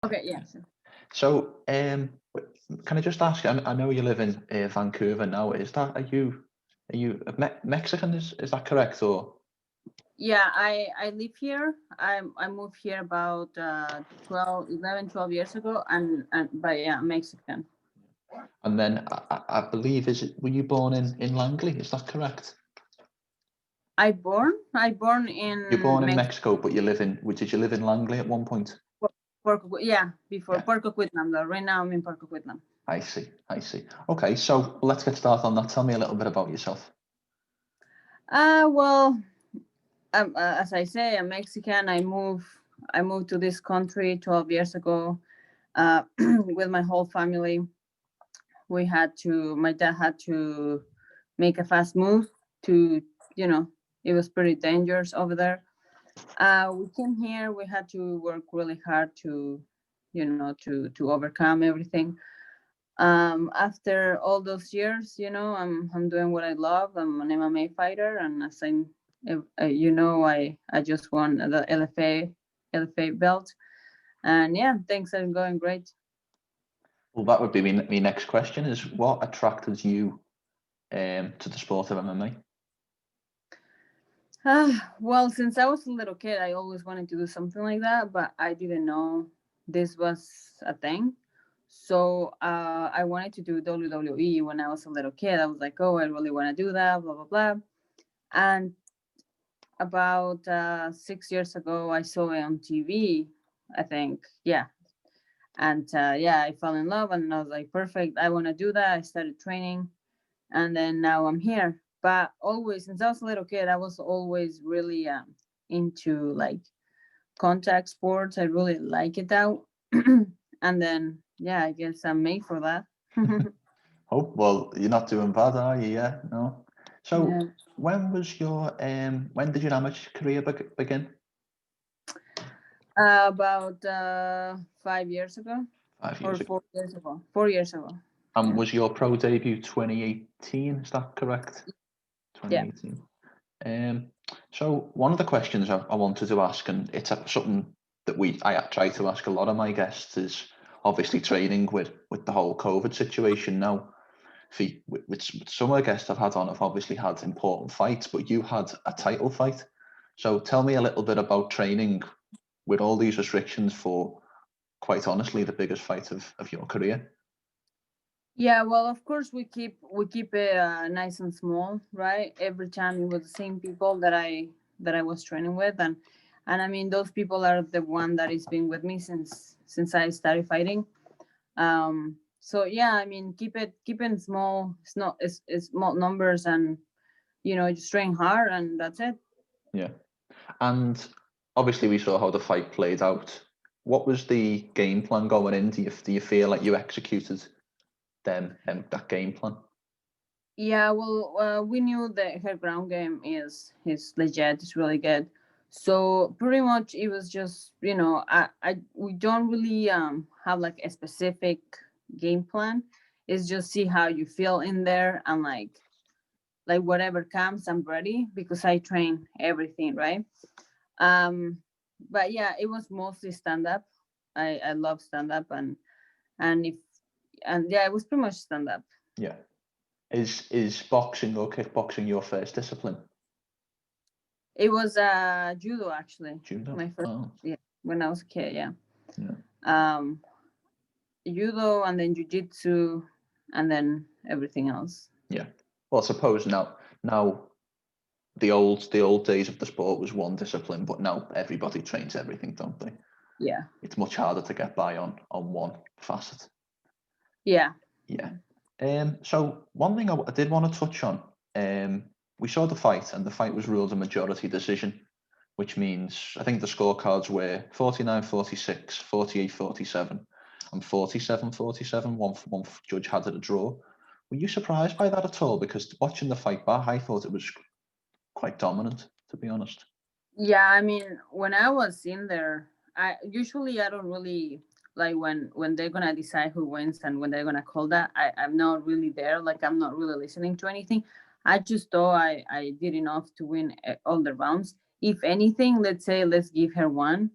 Okay, yeah, sure. So, can I just ask? I know you live in Vancouver now. Are you Mexican? Is that correct? Or Yeah, I live here. I moved here about 12 years ago, and but yeah, I'm Mexican. and then I believe were you born in Langley? Is that correct? I born You're in born in Mexico. Mexico, but did you live in Langley at one point? Yeah, before Yeah, Puerto Quitlam. Though. Right now I'm in Puerto Quitlam. I see. I see. Okay, so let's get started on that. Tell me a little bit about yourself. Well, as I say, I'm Mexican. I moved to this country 12 years ago with my whole family. My dad had to make a fast move to, you know, it was pretty dangerous over there. We came here, we had to work really hard to, to overcome everything. After all those years, I'm doing what I love. I'm an MMA fighter, and I just won the LFA belt, and yeah, things are going great. Well, that would be my next question: is what attracted you to the sport of MMA? Well, since I was a little kid, I always wanted to do something like that, but I didn't know this was a thing. So I wanted to do WWE when I was a little kid. I was like, oh, I really want to do that, blah, blah, blah. And about 6 years ago, I saw it on TV, I think. Yeah. And yeah, I fell in love and I was like, perfect. I want to do that. I started training and then now I'm here. But always, since I was a little kid, I was always really into like contact sports. I really like it out. And then, yeah, I guess I'm made for that. Oh, well, you're not doing bad, are you? Yeah, no. So, Yeah. when did your amateur career begin? About 5 years ago 5 years or ago. 4 years ago. 4 years ago. And Yeah. was your pro debut 2018? Is that correct? Yeah. 2018. Um, so one of the questions I wanted to ask, and it's something that I try to ask a lot of my guests, is obviously training with the whole COVID situation now. With some of the guests I've had on have obviously had important fights, but you had a title fight. So tell me a little bit about training with all these restrictions for, quite honestly, the biggest fight of your career. Yeah, well, of course we keep it nice and small, right? Every time it was the same people that I was training with, and I mean those people are the one that has been with me since I started fighting. So yeah, I mean keep it small. It's small numbers, and just train hard, and that's it. Yeah. And obviously, we saw how the fight played out. What was the game plan going in? Do you feel like you executed that game plan? Yeah, well, we knew that her ground game is legit. It's really good. So pretty much it was just I we don't really have like a specific game plan. It's just see how you feel in there and like whatever comes, I'm ready because I train everything, right? Um, but yeah, it was mostly stand up. I love stand up and if and yeah, it was pretty much stand up. Yeah. Is boxing or kickboxing your first discipline? It was judo actually. Judo. My first, Oh, yeah, when I was a kid, yeah. yeah, Um, Judo and then jujitsu and then everything else. yeah. Well, I suppose now the old days of the sport was one discipline, but now everybody trains everything, don't they? Yeah, It's much harder to get by on one facet. yeah, Yeah. So one thing I did want to touch on, we saw the fight, and the fight was ruled a majority decision, which means I think the scorecards were 49-46, 48-47, and 47-47. One judge had it a draw. Were you surprised by that at all? Because watching the fight back, I thought it was quite dominant, to be honest. yeah. I mean, when I was in there, I don't really like when they're gonna decide who wins and when they're gonna call that. I'm not really there. Like I'm not really listening to anything. I just thought I did enough to win all the rounds. If anything, let's say let's give her one.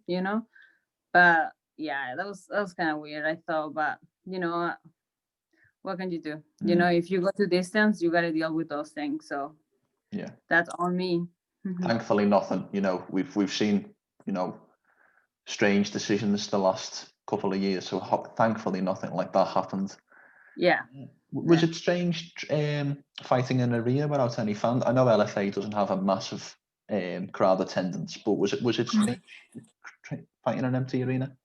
But yeah, that was kind of weird. I thought, but what can you do? Mm. If you go to distance, you got to deal with those things. So Yeah. that's on me. Thankfully, nothing. We've seen strange decisions the last couple of years. So thankfully, nothing like that happened. Yeah. Was Yeah. it strange fighting in an arena without any fans? I know LFA doesn't have a massive crowd attendance, but was it strange fighting in an empty arena?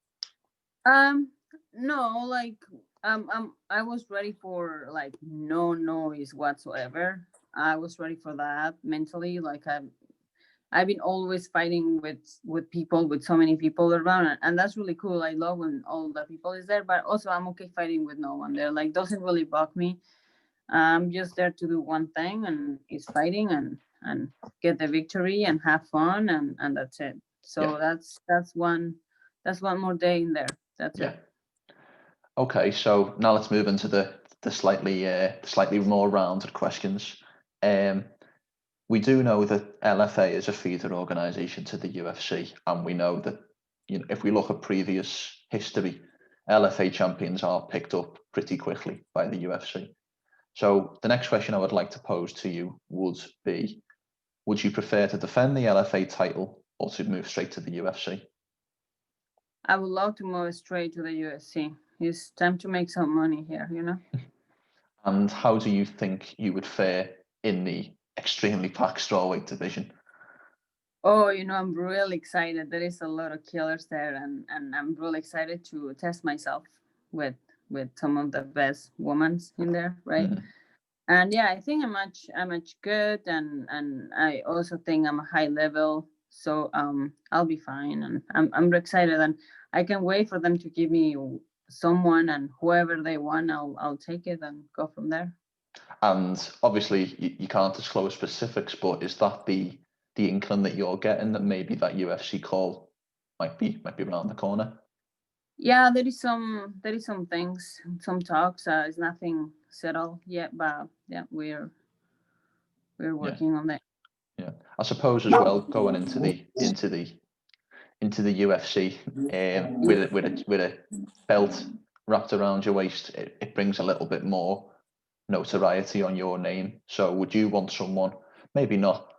No, like I was ready for like no noise whatsoever. I was ready for that mentally. Like I've been always fighting with people, with so many people around, and that's really cool. I love when all the people is there, but also I'm okay fighting with no one there. Like doesn't really bug me. I'm just there to do one thing, and is fighting and get the victory and have fun, and that's it. So Yeah. that's one more day in there. That's Yeah. it. Okay, so now let's move into the slightly more rounded questions. We do know that LFA is a feeder organisation to the UFC, and we know that if we look at previous history, LFA champions are picked up pretty quickly by the UFC. So the next question I would like to pose to you would be: would you prefer to defend the LFA title or to move straight to the UFC? I would love to move straight to the UFC. It's time to make some money here. And how do you think you would fare in the extremely packed strawweight division? Oh, I'm really excited. There is a lot of killers there, and I'm really excited to test myself with with some of the best women in there, right? Mm. And yeah, I think I'm much good, and I also think I'm a high level, so I'll be fine, and I'm excited, and I can wait for them to give me someone, and whoever they want, I'll take it and go from there. And obviously, you can't disclose specifics, but is that the inkling that you're getting that maybe that UFC call might be around the corner? Yeah, there is some things, some talks. It's nothing settled yet, but yeah, we're Yeah, working on that. yeah. I suppose as well going into the UFC with a belt wrapped around your waist, it brings a little bit more notoriety on your name. So would you want someone, maybe not,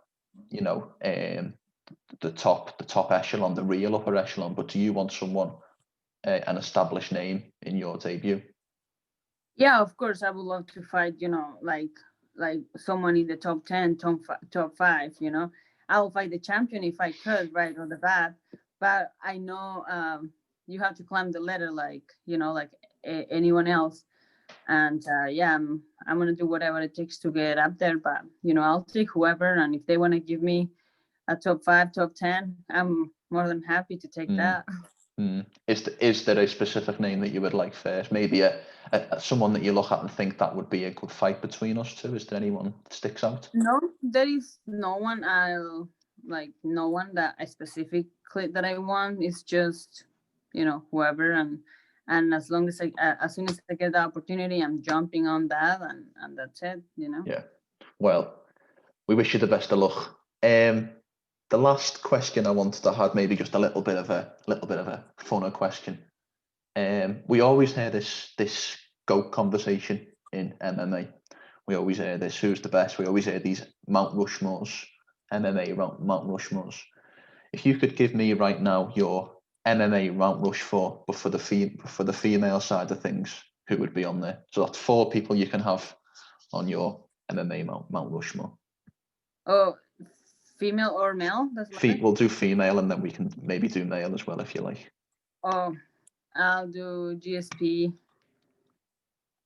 the top echelon, the real upper echelon, but do you want someone an established name in your debut? Yeah, of course, I would love to fight. Like someone in the top 10, top 5. I'll fight the champion if I could, right on the bat. But I know you have to climb the ladder, like like anyone else. And yeah, I'm gonna do whatever it takes to get up there. But I'll take whoever, and if they want to give me a top 5, top 10, I'm more than happy to take Mm. that. Is there a specific name that you would like first? Maybe someone that you look at and think that would be a good fight between us two. Is there anyone that sticks out? No, there is no one no one that I specifically that I want. It's just whoever, and as long as as soon as I get the opportunity, I'm jumping on that, and that's it. Yeah. Well, we wish you the best of luck. The last question I wanted to have, maybe just a little bit of a funner question. We always hear this GOAT conversation in MMA. We always hear this: who's the best? We always hear these Mount Rushmores, MMA Mount Rushmores. If you could give me right now your MMA Mount Rushmore, but for the female side of things, who would be on there? So that's 4 people you can have on your MMA Mount Rushmore. Oh, female or male? Doesn't matter. We'll do female, and then we can maybe do male as well if you like. Oh, I'll do GSP,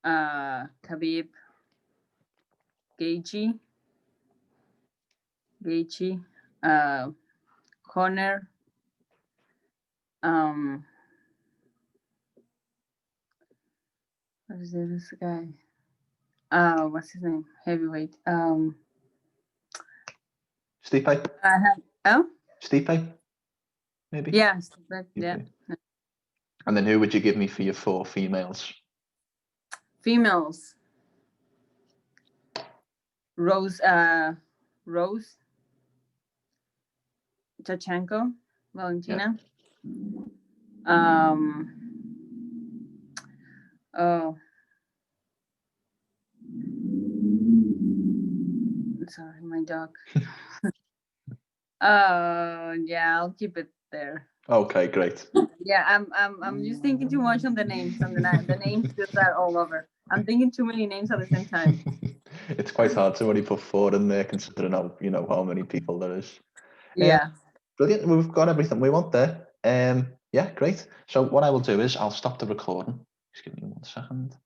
Khabib, Gaethje, uh, Conor, um, what is this guy? What's his name? Heavyweight. Stipe? I have. Oh, Stipe? Maybe? yeah, yeah. And then who would you give me for your 4 females? Females. Rose Tachenko, Valentina. Um. Oh, sorry, my dog. Yeah, I'll keep it there. Okay, great. Yeah, I'm just thinking too much on the names, the names just are all over. I'm thinking too many names at the same time. It's quite hard to only put 4 in there, considering how many people there is. Yeah. Brilliant. We've got everything we want there. Yeah, great. So what I will do is I'll stop the recording. Just give me 1 second.